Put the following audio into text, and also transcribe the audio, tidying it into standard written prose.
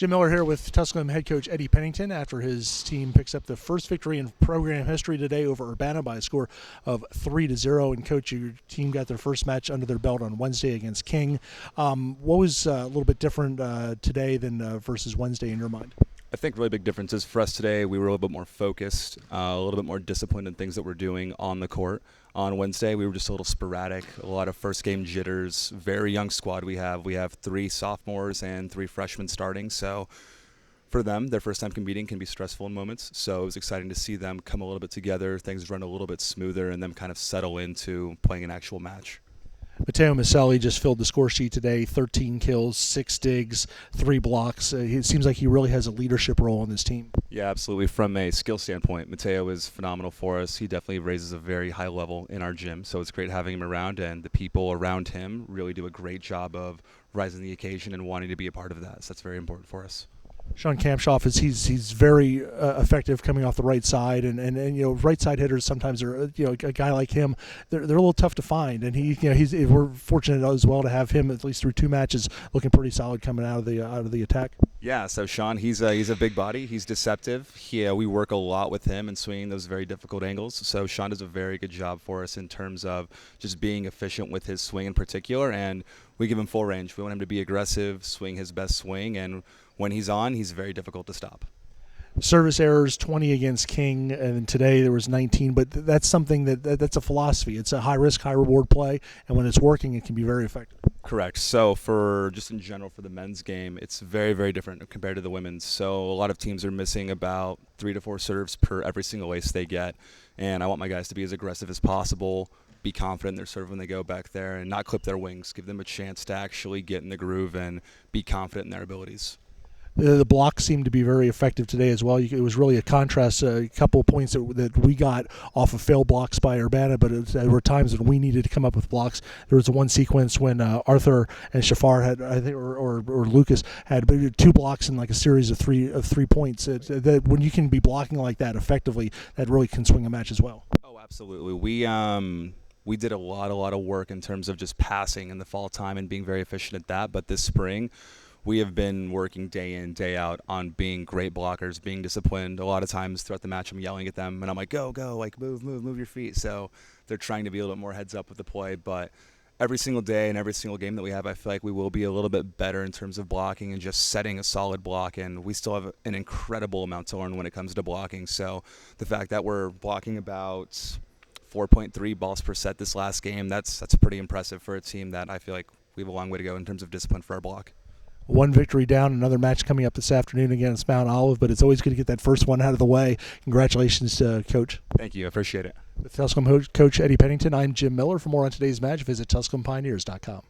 Jim Miller here with Tusculum head coach Eddie Pennington after his team picks up the first victory in program history today over Urbana by a score of 3-0. And coach, your team got their first match under their belt on Wednesday against King. What was a little bit different today than versus Wednesday in your mind? I think really big differences for us today. We were a little bit more focused, a little bit more disciplined in things that we're doing on the court. On Wednesday, we were just a little sporadic, a lot of first game jitters, very young squad we have. We have 3 sophomores and 3 freshmen starting. So for them, their first time competing can be stressful in moments. So it was exciting to see them come a little bit together, things run a little bit smoother, and them kind of settle into playing an actual match. Matteo just filled the score sheet today, 13 kills, 6 digs, 3 blocks. It seems like he really has a leadership role on this team. Yeah, absolutely. From a skill standpoint, Matteo is phenomenal for us. He definitely raises a very high level in our gym, so it's great having him around, and the people around him really do a great job of rising the occasion and wanting to be a part of that, so that's very important for us. Shawn he's very effective coming off the right side, and you know, right side hitters sometimes are, you know, a guy like him, they're a little tough to find, and we're fortunate as well to have him at least through 2 matches looking pretty solid coming out of the attack. Yeah, so Shawn, he's a big body. He's deceptive. We work a lot with him and swinging those very difficult angles. So Shawn does a very good job for us in terms of just being efficient with his swing in particular, and we give him full range. We want him to be aggressive, swing his best swing, and when he's on, he's very difficult to stop. Service errors, 20 against King, and today there was 19, but that's something that's a philosophy. It's a high-risk, high-reward play, and when it's working, it can be very effective. Correct. So for just in general for the men's game, it's very, very different compared to the women's. So a lot of teams are missing about 3 to 4 serves per every single ace they get, and I want my guys to be as aggressive as possible, be confident in their serve when they go back there, and not clip their wings. Give them a chance to actually get in the groove and be confident in their abilities. The blocks seemed to be very effective today as well. It was really a contrast, a couple of points that we got off of failed blocks by Urbana, but there were times when we needed to come up with blocks. There was one sequence when Arthur and Shafar had, I think, or Lucas had 2 blocks in like a series of three points. That when you can be blocking like that effectively, that really can swing a match as well. Oh, absolutely. We did a lot of work in terms of just passing in the fall time and being very efficient at that, but this spring, we have been working day in, day out on being great blockers, being disciplined. A lot of times throughout the match, I'm yelling at them, and I'm like, go, like move your feet. So they're trying to be a little bit more heads up with the play. But every single day and every single game that we have, I feel like we will be a little bit better in terms of blocking and just setting a solid block. And we still have an incredible amount to learn when it comes to blocking. So the fact that we're blocking about 4.3 balls per set this last game, that's pretty impressive for a team that I feel like we have a long way to go in terms of discipline for our block. 1 victory down, another match coming up this afternoon against Mount Olive, but it's always good to get that first one out of the way. Congratulations to Coach. Thank you. I appreciate it. With Tusculum coach Eddie Pennington, I'm Jim Miller. For more on today's match, visit TusculumPioneers.com.